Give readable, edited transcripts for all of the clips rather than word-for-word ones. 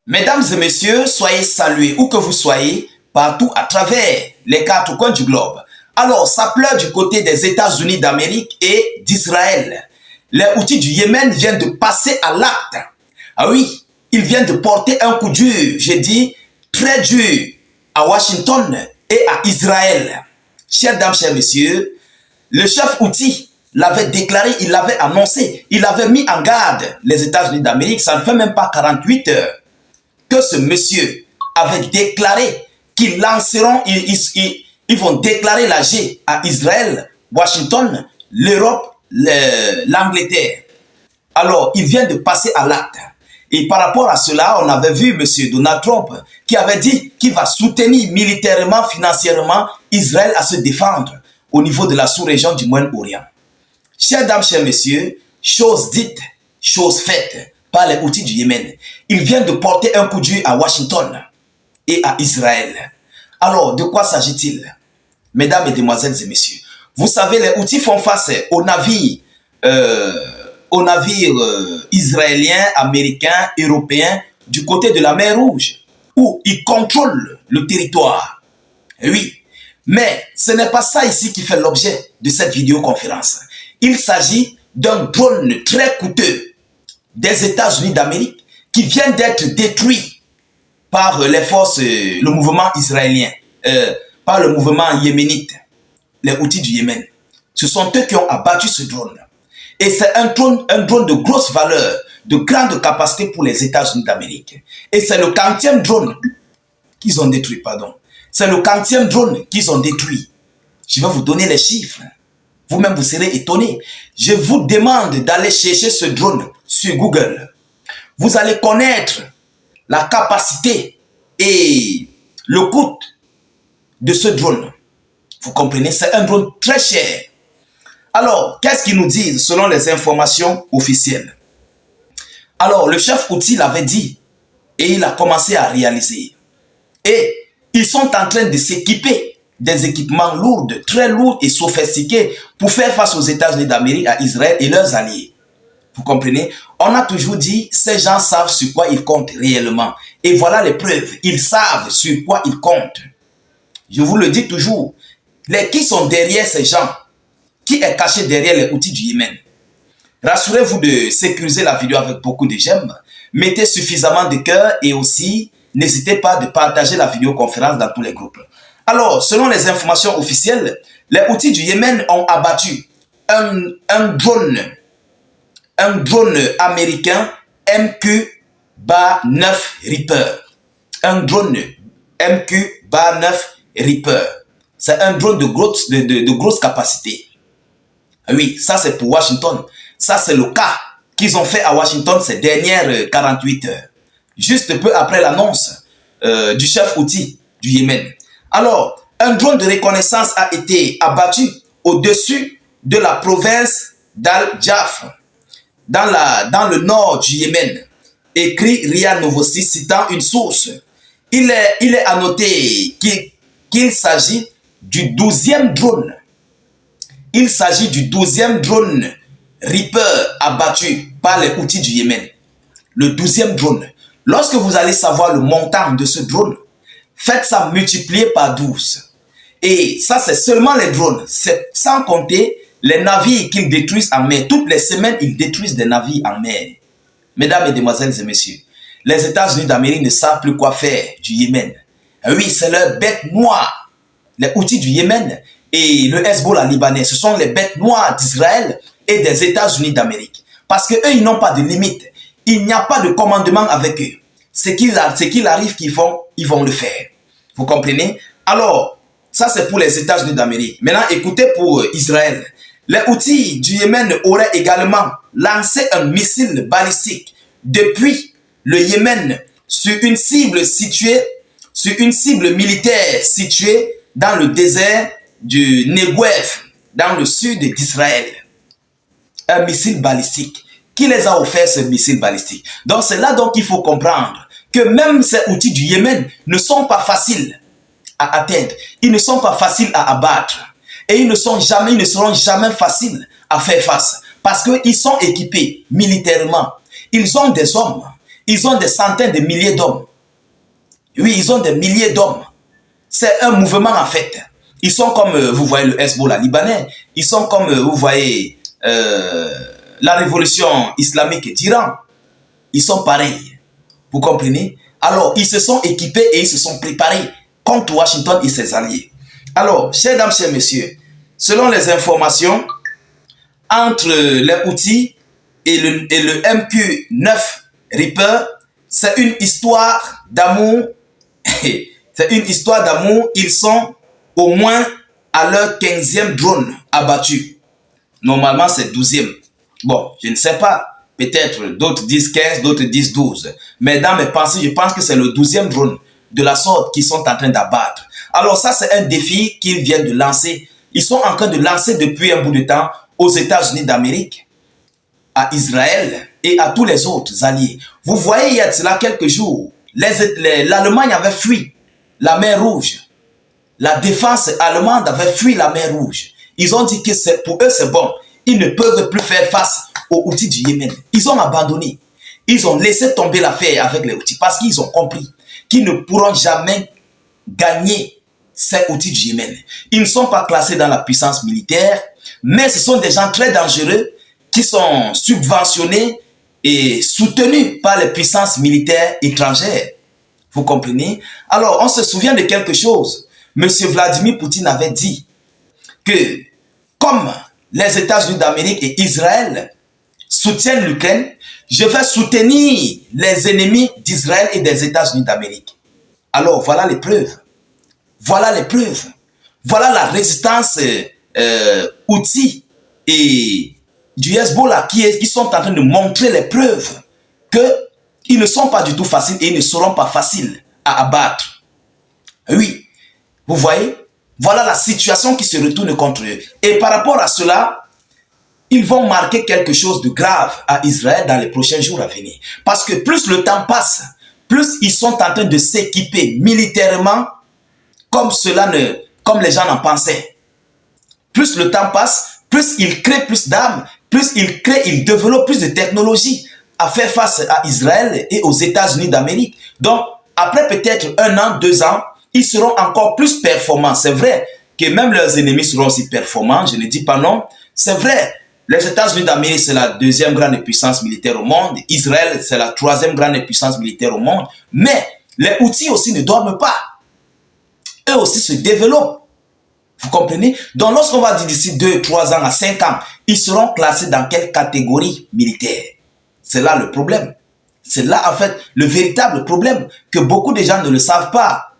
Mesdames et messieurs, soyez salués où que vous soyez, partout à travers les quatre coins du globe. Alors, ça pleure du côté des États-Unis d'Amérique et d'Israël. Les outils du Yémen viennent de passer à l'acte. Ah oui, ils viennent de porter un coup dur, j'ai dit, très dur, à Washington et à Israël. Chers dames, chers messieurs, le chef outil l'avait déclaré, il l'avait annoncé, il avait mis en garde les États-Unis d'Amérique, ça ne fait même pas 48 heures que ce monsieur avait déclaré qu'ils lanceront, ils vont déclarer la G à Israël, Washington, l'Europe, l'Angleterre. Alors, il vient de passer à l'acte. Et par rapport à cela, on avait vu M. Donald Trump qui avait dit qu'il va soutenir militairement, financièrement Israël à se défendre au niveau de la sous-région du Moyen-Orient. Chères dames, chers messieurs, chose dite, chose faite par les outils du Yémen. Ils viennent de porter un coup dur à Washington et à Israël. Alors, de quoi s'agit-il? Mesdames, Mesdemoiselles et messieurs, vous savez, les outils font face aux navires israéliens, américains, européens du côté de la mer Rouge, où ils contrôlent le territoire. Oui, mais ce n'est pas ça ici qui fait l'objet de cette vidéoconférence. Il s'agit d'un drone très coûteux des États-Unis d'Amérique qui vient d'être détruit par les forces, le mouvement israélien, par le mouvement yéménite, les outils du Yémen. Ce sont eux qui ont abattu ce drone. Et c'est un drone de grosse valeur, de grande capacité pour les États-Unis d'Amérique. Et c'est le 40e drone qu'ils ont détruit, pardon. C'est le 40e drone qu'ils ont détruit. Je vais vous donner les chiffres. Vous-même, vous serez étonnés. Je vous demande d'aller chercher ce drone sur Google. Vous allez connaître la capacité et le coût de ce drone. Vous comprenez? C'est un drone très cher. Alors, qu'est-ce qu'ils nous disent selon les informations officielles? Alors, le chef outil l'avait dit et il a commencé à réaliser. Et ils sont en train de s'équiper des équipements lourds, très lourds et sophistiqués pour faire face aux États-Unis d'Amérique, à Israël et leurs alliés. Vous comprenez? On a toujours dit, ces gens savent sur quoi ils comptent réellement. Et voilà les preuves. Ils savent sur quoi ils comptent. Je vous le dis toujours. Qui sont derrière ces gens? Qui est caché derrière les outils du Yémen? Rassurez-vous de sécuriser la vidéo avec beaucoup de j'aime. Mettez suffisamment de cœur et aussi, n'hésitez pas de partager la vidéoconférence dans tous les groupes. Alors, selon les informations officielles, les outils du Yémen ont abattu un drone américain MQ-9 Reaper. Un drone MQ-9 Reaper. C'est un drone de grosse capacité. Oui, ça c'est pour Washington. Ça c'est le cas qu'ils ont fait à Washington ces dernières 48 heures. Juste peu après l'annonce du chef outil du Yémen. Alors, un drone de reconnaissance a été abattu au-dessus de la province d'Al-Jaf, dans le nord du Yémen, écrit RIA Novosti citant une source. Il est à noter qu'il s'agit du 12e drone. Il s'agit du 12e drone Reaper abattu par les outils du Yémen. Le 12e drone. Lorsque vous allez savoir le montant de ce drone, faites ça multiplier par 12. Et ça, c'est seulement les drones. C'est sans compter les navires qu'ils détruisent en mer. Toutes les semaines, ils détruisent des navires en mer. Mesdames, Mesdemoiselles et messieurs, les États-Unis d'Amérique ne savent plus quoi faire du Yémen. Oui, c'est leur bête noire. Les outils du Yémen et le Hezbollah libanais, ce sont les bêtes noires d'Israël et des États-Unis d'Amérique. Parce qu'eux, ils n'ont pas de limite. Il n'y a pas de commandement avec eux. Ce qu'il arrive qu'ils font, ils vont le faire. Vous comprenez? Alors, ça c'est pour les États-Unis d'Amérique. Maintenant, écoutez pour Israël. Les outils du Yémen auraient également lancé un missile balistique depuis le Yémen sur une cible militaire située dans le désert du Negev, dans le sud d'Israël. Un missile balistique. Qui les a offert ce missile balistique? Donc c'est là donc qu'il faut comprendre que même ces outils du Yémen ne sont pas faciles à atteindre. Ils ne sont pas faciles à abattre. Et ils ne seront jamais faciles à faire face. Parce qu'ils sont équipés militairement. Ils ont des hommes. Ils ont des centaines de milliers d'hommes. Oui, ils ont des milliers d'hommes. C'est un mouvement en fait. Ils sont comme, vous voyez, le Hezbollah libanais. Ils sont comme, vous voyez, la révolution islamique d'Iran. Ils sont pareils. Vous comprenez? Alors, ils se sont équipés et ils se sont préparés contre Washington et ses alliés. Alors, chers dames, chers messieurs, selon les informations, entre les Houthis et le MQ-9 Reaper, c'est une histoire d'amour. C'est une histoire d'amour. Ils sont au moins à leur 15e drone abattu. Normalement, c'est 12e. Bon, je ne sais pas. Peut-être d'autres disent 15, d'autres disent 12. Mais dans mes pensées, je pense que c'est le 12e drone de la sorte qu'ils sont en train d'abattre. Alors ça, c'est un défi qu'ils viennent de lancer. Ils sont en train de lancer depuis un bout de temps aux États-Unis d'Amérique, à Israël et à tous les autres alliés. Vous voyez, il y a de cela quelques jours, l'Allemagne avait fui la mer Rouge. La défense allemande avait fui la mer Rouge. Ils ont dit que pour eux, c'est bon. Ils ne peuvent plus faire face aux Houthis du Yémen. Ils ont abandonné. Ils ont laissé tomber l'affaire avec les Houthis parce qu'ils ont compris qu'ils ne pourront jamais gagner ces Houthis du Yémen. Ils ne sont pas classés dans la puissance militaire, mais ce sont des gens très dangereux qui sont subventionnés et soutenus par les puissances militaires étrangères. Vous comprenez? Alors, on se souvient de quelque chose. Monsieur Vladimir Poutine avait dit que comme les États-Unis d'Amérique et Israël soutiennent l'Ukraine, je vais soutenir les ennemis d'Israël et des États-Unis d'Amérique. Alors, voilà les preuves. Voilà les preuves. Voilà la résistance Houthi et du Hezbollah qui sont en train de montrer les preuves qu'ils ne sont pas du tout faciles et ils ne seront pas faciles à abattre. Oui, vous voyez, voilà la situation qui se retourne contre eux. Et par rapport à cela, ils vont marquer quelque chose de grave à Israël dans les prochains jours à venir. Parce que plus le temps passe, plus ils sont en train de s'équiper militairement comme les gens en pensaient. Plus le temps passe, plus ils créent plus d'armes, plus ils développent plus de technologies à faire face à Israël et aux États-Unis d'Amérique. Donc, après peut-être 1 an, 2 ans, ils seront encore plus performants. C'est vrai que même leurs ennemis seront aussi performants, je ne dis pas non. C'est vrai, les États-Unis d'Amérique, c'est la 2e grande puissance militaire au monde. Israël, c'est la 3e grande puissance militaire au monde. Mais les Houthis aussi ne dorment pas. Eux aussi se développent. Vous comprenez? Donc, lorsqu'on va dire d'ici 2, 3 ans à 5 ans, ils seront classés dans quelle catégorie militaire? C'est là le problème. C'est là, en fait, le véritable problème, que beaucoup de gens ne le savent pas.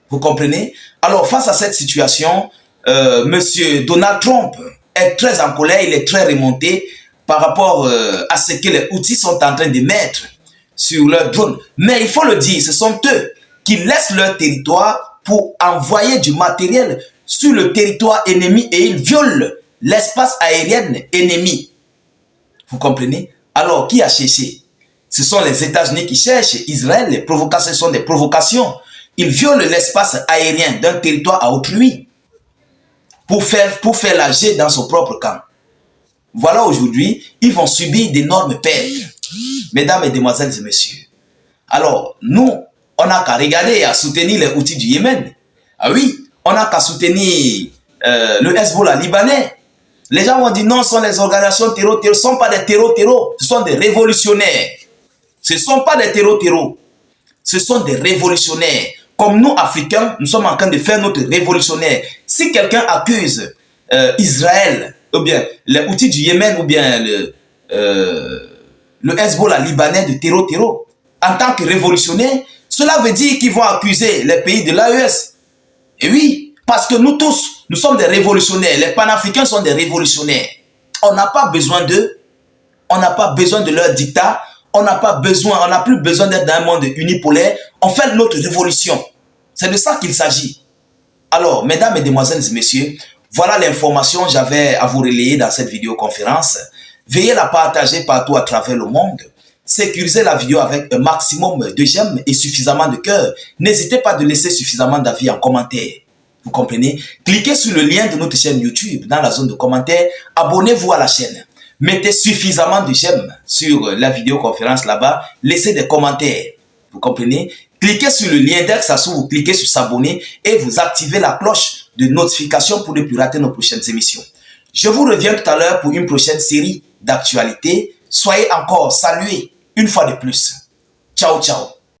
Vous comprenez? Alors, face à cette situation, Monsieur Donald Trump est très en colère, il est très remonté par rapport à ce que les Houthis sont en train de mettre sur leur drone. Mais il faut le dire, ce sont eux qui laissent leur territoire pour envoyer du matériel sur le territoire ennemi et ils violent l'espace aérien ennemi. Vous comprenez? Alors, qui a cherché? Ce sont les États-Unis qui cherchent Israël. Les provocations sont des provocations. Ils violent l'espace aérien d'un territoire à autrui pour faire la jet dans son propre camp. Voilà, aujourd'hui, ils vont subir d'énormes pertes. Mesdames, et demoiselles et messieurs. Alors, nous, on n'a qu'à regarder et à soutenir les Houthis du Yémen. Ah oui, on n'a qu'à soutenir le Hezbollah libanais. Les gens vont dire non, ce sont les organisations terror, ce ne sont pas des terror, ce sont des révolutionnaires. Ce ne sont pas des terror, ce sont des révolutionnaires. Comme nous, Africains, nous sommes en train de faire notre révolutionnaire. Si quelqu'un accuse Israël, ou bien les Houthis du Yémen, ou bien le Hezbollah libanais de terror, en tant que révolutionnaire, cela veut dire qu'ils vont accuser les pays de l'AES. Et oui, parce que nous tous, nous sommes des révolutionnaires. Les panafricains sont des révolutionnaires. On n'a pas besoin d'eux. On n'a pas besoin de leur dictat. On n'a plus besoin d'être dans un monde unipolaire. On fait notre révolution. C'est de ça qu'il s'agit. Alors, mesdames, et demoiselles et messieurs, voilà l'information que j'avais à vous relayer dans cette vidéoconférence. Veuillez la partager partout à travers le monde. Sécurisez la vidéo avec un maximum de j'aime et suffisamment de cœur. N'hésitez pas de laisser suffisamment d'avis en commentaire. Vous comprenez? Cliquez sur le lien de notre chaîne YouTube dans la zone de commentaires. Abonnez-vous à la chaîne. Mettez suffisamment de j'aime sur la vidéoconférence là-bas. Laissez des commentaires. Vous comprenez? Cliquez sur le lien d'Axassou, vous cliquez sur s'abonner et vous activez la cloche de notification pour ne plus rater nos prochaines émissions. Je vous reviens tout à l'heure pour une prochaine série d'actualités. Soyez encore salués une fois de plus. Ciao, ciao.